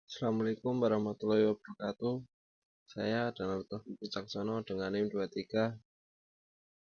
Assalamualaikum warahmatullahi wabarakatuh. Saya Danarto Wicaksono dengan NIM 23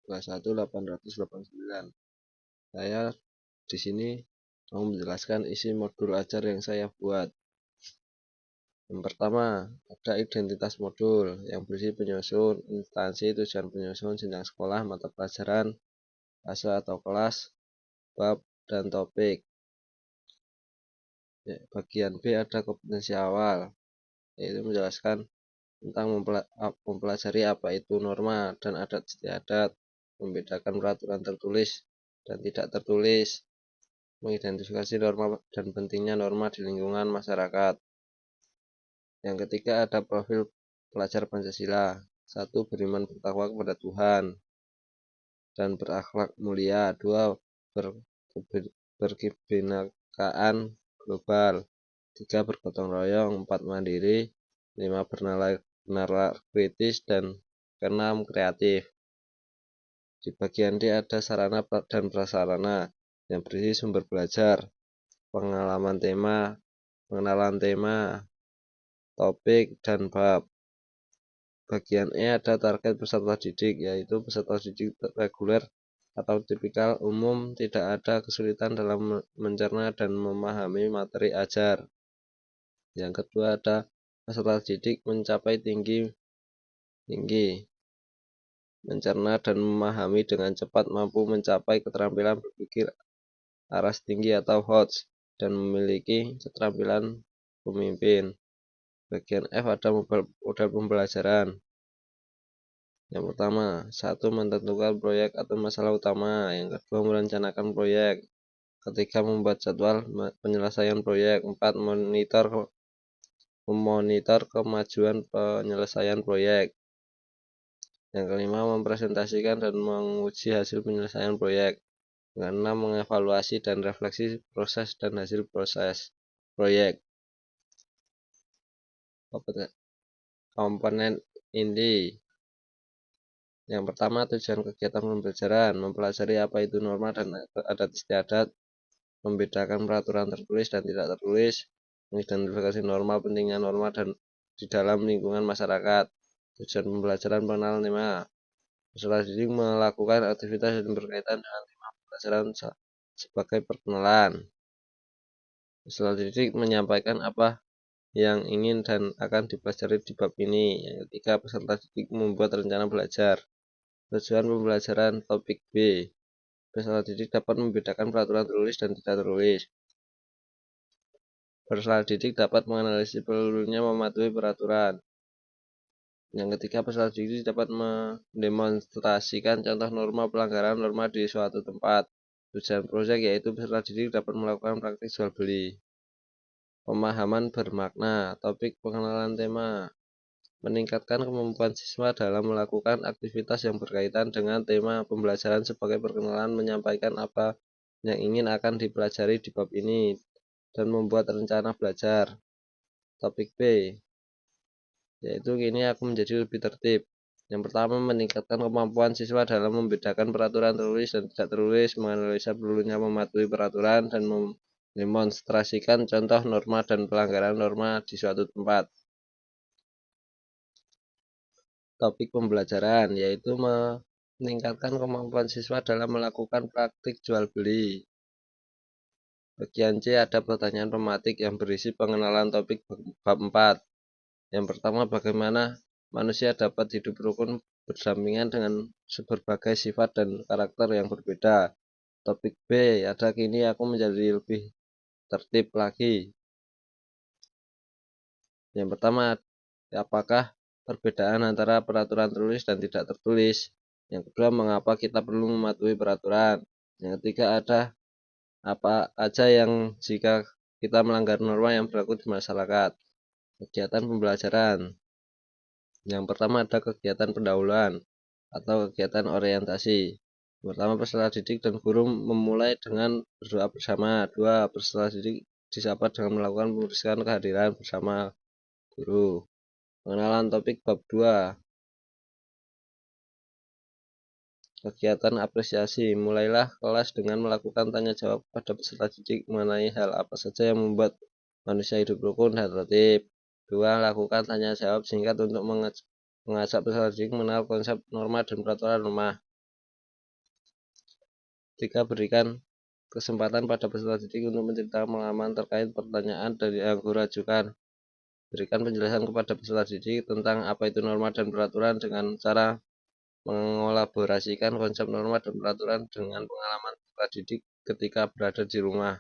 21889. Saya di sini mau menjelaskan isi modul ajar yang saya buat. Yang pertama, ada identitas modul yang berisi penyusun, instansi, tujuan penyusun, jenjang sekolah, mata pelajaran, fase atau kelas, bab, dan topik. Bagian B ada kompetensi awal, yaitu menjelaskan tentang mempelajari apa itu norma dan adat istiadat, membedakan peraturan tertulis dan tidak tertulis, mengidentifikasi norma dan pentingnya norma di lingkungan masyarakat. Yang ketiga ada profil pelajar Pancasila. 1. Beriman bertakwa kepada Tuhan dan berakhlak mulia. 2. Berkebinekaan global. 3. Bergotong royong. 4. Mandiri. 5. Bernalar kritis, dan 6. Kreatif. Di bagian D ada sarana dan prasarana yang berisi sumber belajar, pengenalan tema, topik, dan bab. Bagian E ada target peserta didik, yaitu peserta didik reguler atau tipikal umum, tidak ada kesulitan dalam mencerna dan memahami materi ajar. Yang kedua ada peserta didik mencapai tinggi, mencerna dan memahami dengan cepat, mampu mencapai keterampilan berpikir aras tinggi atau HOTS, dan memiliki keterampilan pemimpin. Bagian F ada model pembelajaran. Yang pertama, 1. Menentukan proyek atau masalah utama. Yang kedua, merencanakan proyek. Ketiga, membuat jadwal penyelesaian proyek. 4. Memonitor kemajuan penyelesaian proyek. Yang kelima, mempresentasikan dan menguji hasil penyelesaian proyek. Yang keenam, mengevaluasi dan refleksi proses dan hasil proses proyek. Komponen inti. Yang pertama, tujuan kegiatan pembelajaran, mempelajari apa itu norma dan adat istiadat, membedakan peraturan tertulis dan tidak tertulis, mengidentifikasi norma, pentingnya norma dan di dalam lingkungan masyarakat. Tujuan pembelajaran, pengenalan tema. Peserta didik melakukan aktivitas yang berkaitan dengan tema pembelajaran sebagai perkenalan. Peserta didik menyampaikan apa yang ingin dan akan dipelajari di bab ini. Yang ketiga, peserta didik membuat rencana belajar. Tujuan pembelajaran, topik B. Peserta didik dapat membedakan peraturan tertulis dan tidak tertulis. Peserta didik dapat menganalisis perlunya mematuhi peraturan. Yang ketiga, peserta didik dapat mendemonstrasikan contoh norma pelanggaran norma di suatu tempat. Tujuan proyek yaitu peserta didik dapat melakukan praktik jual beli. Pemahaman bermakna, topik pengenalan tema. Meningkatkan kemampuan siswa dalam melakukan aktivitas yang berkaitan dengan tema pembelajaran sebagai perkenalan, menyampaikan apa yang ingin akan dipelajari di bab ini, dan membuat rencana belajar. Topik B, yaitu kini aku menjadi lebih tertib. Yang pertama, meningkatkan kemampuan siswa dalam membedakan peraturan tertulis dan tidak tertulis, menganalisa perlunya mematuhi peraturan, dan mendemonstrasikan contoh norma dan pelanggaran norma di suatu tempat. Topik pembelajaran, yaitu meningkatkan kemampuan siswa dalam melakukan praktik jual beli. Bagian C ada pertanyaan pematik yang berisi pengenalan topik bab 4. Yang pertama, bagaimana manusia dapat hidup rukun berdampingan dengan berbagai sifat dan karakter yang berbeda. Topik B ada kini aku menjadi lebih tertib lagi. Yang pertama, apakah perbedaan antara peraturan tertulis dan tidak tertulis. Yang kedua, mengapa kita perlu mematuhi peraturan. Yang ketiga, ada apa aja yang jika kita melanggar norma yang berlaku di masyarakat. Kegiatan pembelajaran. Yang pertama ada kegiatan pendahuluan atau kegiatan orientasi. Pertama, peserta didik dan guru memulai dengan berdoa bersama. 2. Peserta didik disapa dengan melakukan pembersihan kehadiran bersama guru. Pengenalan topik bab 2. Kegiatan apresiasi. Mulailah kelas dengan melakukan tanya jawab pada peserta didik mengenai hal apa saja yang membuat manusia hidup rukun dan tertib. 2. Lakukan tanya jawab singkat untuk mengajak peserta didik mengenal konsep norma dan peraturan rumah. 3. Berikan kesempatan pada peserta didik untuk menceritakan pengalaman terkait pertanyaan yang guru ajukan. Berikan penjelasan kepada peserta didik tentang apa itu norma dan peraturan dengan cara mengolaborasikan konsep norma dan peraturan dengan pengalaman peserta didik ketika berada di rumah.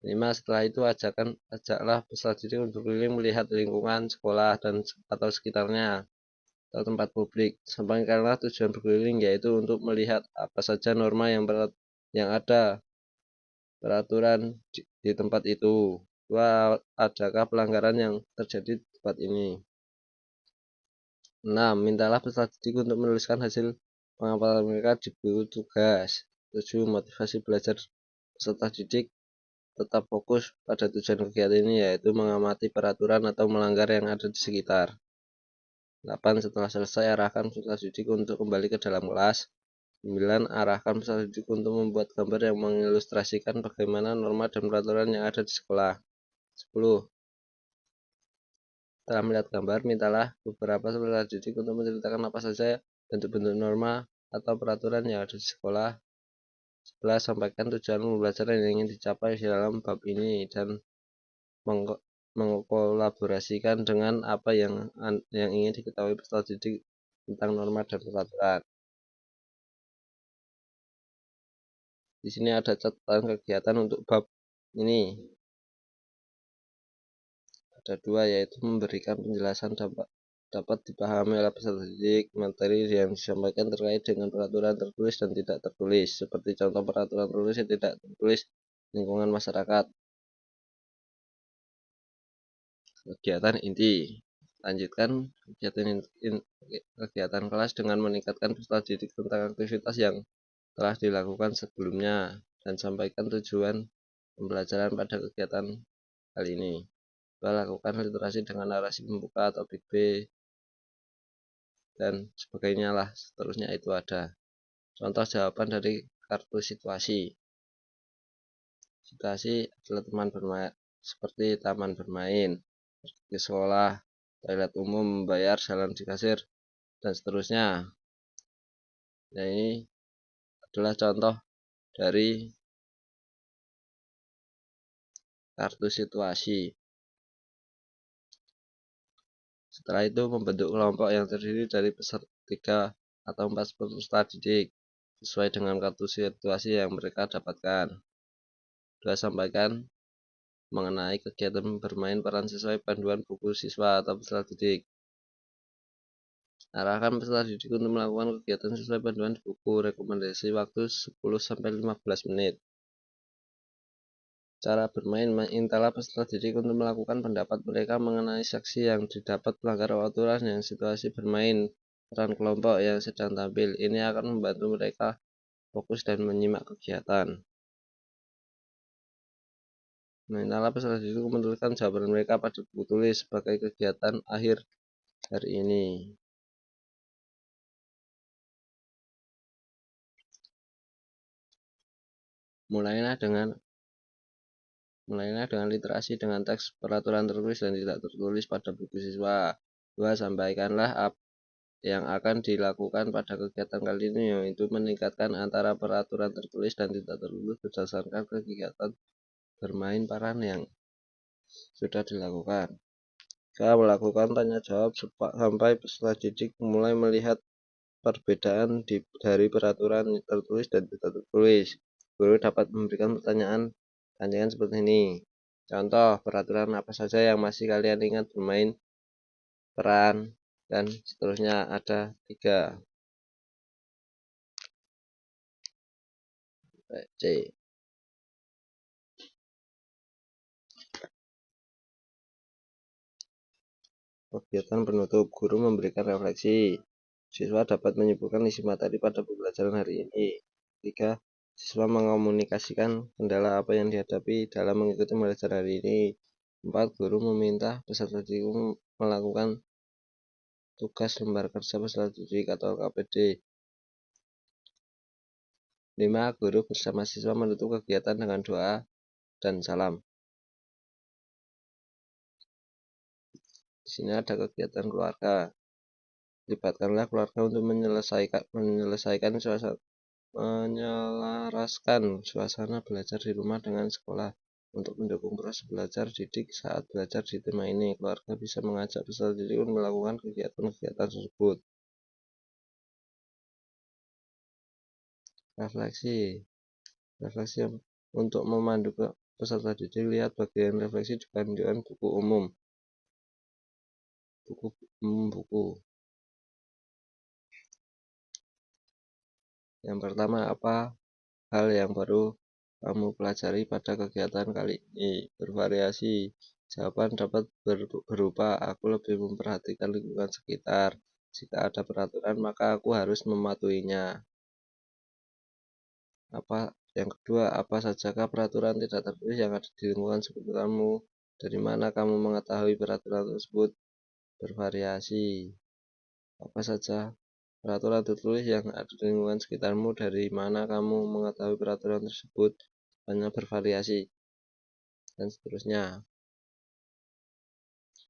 5. Setelah itu ajaklah peserta didik untuk keliling melihat lingkungan sekolah atau sekitarnya atau tempat publik. Sampaikanlah tujuan berkeliling, yaitu untuk melihat apa saja norma yang ada peraturan di tempat itu. 2. Adakah pelanggaran yang terjadi di tempat ini? 6. Mintalah peserta didik untuk menuliskan hasil pengamatan mereka di buku tugas. 7. Motivasi belajar peserta didik tetap fokus pada tujuan kegiatan ini, yaitu mengamati peraturan atau melanggar yang ada di sekitar. 8. Setelah selesai, arahkan peserta didik untuk kembali ke dalam kelas. 9. Arahkan peserta didik untuk membuat gambar yang mengilustrasikan bagaimana norma dan peraturan yang ada di sekolah. 10. Setelah melihat gambar, mintalah beberapa peserta didik untuk menceritakan apa saja bentuk-bentuk norma atau peraturan yang ada di sekolah. 11. Sampaikan tujuan pembelajaran yang ingin dicapai di dalam bab ini dan mengkolaborasikan dengan apa yang ingin diketahui peserta didik tentang norma dan peraturan. Di sini ada catatan kegiatan untuk bab ini. Ada 2, yaitu memberikan penjelasan dapat dipahami oleh peserta didik. Materi yang disampaikan terkait dengan peraturan tertulis dan tidak tertulis, seperti contoh peraturan tertulis yang tidak tertulis lingkungan masyarakat. Kegiatan inti. Lanjutkan kegiatan kelas dengan meningkatkan peserta didik tentang aktivitas yang telah dilakukan sebelumnya dan sampaikan tujuan pembelajaran pada kegiatan kali ini. Lakukan literasi dengan narasi pembuka atau Big B dan sebagainya lah, seterusnya itu ada. Contoh jawaban dari kartu situasi. Situasi adalah teman bermain, seperti taman bermain, di sekolah, toilet umum, membayar, jalan di kasir, dan seterusnya. Nah, ini adalah contoh dari kartu situasi. Setelah itu membentuk kelompok yang terdiri dari 3 atau 4 peserta didik sesuai dengan kartu situasi yang mereka dapatkan. 2. Sampaikan mengenai kegiatan bermain peran sesuai panduan buku siswa atau peserta didik. Arahkan peserta didik untuk melakukan kegiatan sesuai panduan buku. Rekomendasi waktu 10-15 menit. Cara bermain, mintalah peserta didik untuk melakukan pendapat mereka mengenai saksi yang didapat melanggar aturan yang situasi bermain peran kelompok yang sedang tampil. Ini akan membantu mereka fokus dan menyimak kegiatan. Mintalah peserta didik menuliskan jawaban mereka pada buku tulis sebagai kegiatan akhir hari ini. Mulailah dengan literasi dengan teks peraturan tertulis dan tidak tertulis pada buku siswa. 2. Sampaikanlah yang akan dilakukan pada kegiatan kali ini, yaitu meningkatkan antara peraturan tertulis dan tidak tertulis berdasarkan kegiatan bermain peran yang sudah dilakukan. 2. Melakukan tanya jawab sampai peserta didik mulai melihat perbedaan dari peraturan tertulis dan tidak tertulis. Guru dapat memberikan pertanyaan seperti ini. Contoh, peraturan apa saja yang masih kalian ingat bermain peran, dan seterusnya ada 3. C. Kegiatan penutup. Guru memberikan refleksi. Siswa dapat menyimpulkan isi materi pada pembelajaran hari ini. 3. Siswa mengomunikasikan kendala apa yang dihadapi dalam mengikuti pembelajaran hari ini. 4. Guru meminta peserta didik melakukan tugas lembar kerja peserta didik atau KPD. 5. Guru bersama siswa menutup kegiatan dengan doa dan salam. Di sini ada kegiatan keluarga. Libatkanlah keluarga untuk menyelaraskan suasana belajar di rumah dengan sekolah. Untuk mendukung proses belajar didik saat belajar di tema ini, keluarga bisa mengajak peserta didik untuk melakukan kegiatan-kegiatan tersebut. Refleksi untuk memandu peserta didik, lihat bagian refleksi di panduan buku umum. Buku. Yang pertama, apa hal yang baru kamu pelajari pada kegiatan kali ini? Bervariasi. Jawaban dapat berupa aku lebih memperhatikan lingkungan sekitar. Jika ada peraturan, maka aku harus mematuhinya. Yang kedua, apa sajakah peraturan tidak tertulis yang ada di lingkungan sekitarmu? Dari mana kamu mengetahui peraturan tersebut? Bervariasi. Apa saja peraturan tertulis yang ada di lingkungan sekitarmu? Dari mana kamu mengetahui peraturan tersebut? Hanya bervariasi. Dan seterusnya.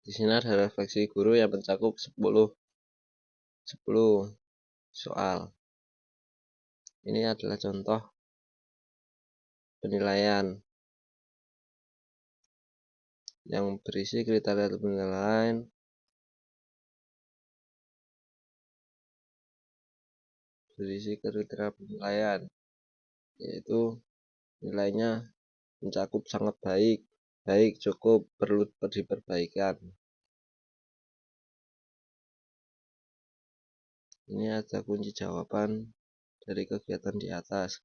Di sini ada refleksi guru yang mencakup 10 soal. Ini adalah contoh penilaian yang berisi kriteria penilaian, yaitu nilainya mencakup sangat baik, cukup, perlu diperbaikan. Ini ada kunci jawaban dari kegiatan di atas.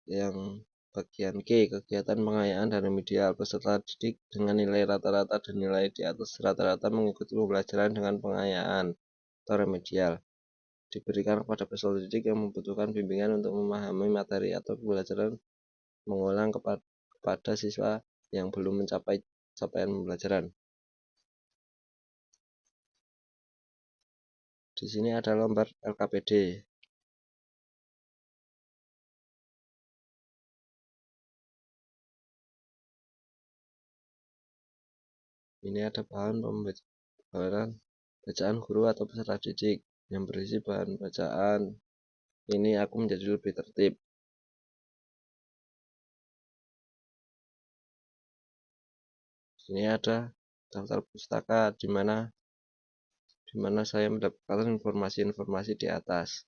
Yang bagian K, kegiatan pengayaan dan remedial. Peserta didik dengan nilai rata-rata dan nilai di atas rata-rata mengikuti pembelajaran dengan pengayaan atau remedial. Diberikan kepada peserta didik yang membutuhkan bimbingan untuk memahami materi atau pembelajaran mengulang kepada siswa yang belum mencapai capaian pembelajaran. Di sini ada lembar LKPD. Ini ada bahan bacaan guru atau peserta didik yang berisi bahan bacaan. Ini aku menjadi lebih tertib. Ini ada daftar pustaka di mana saya mendapatkan informasi-informasi di atas.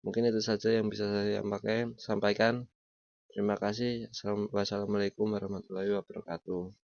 Mungkin itu saja yang bisa saya sampaikan. Terima kasih. Wassalamualaikum warahmatullahi wabarakatuh.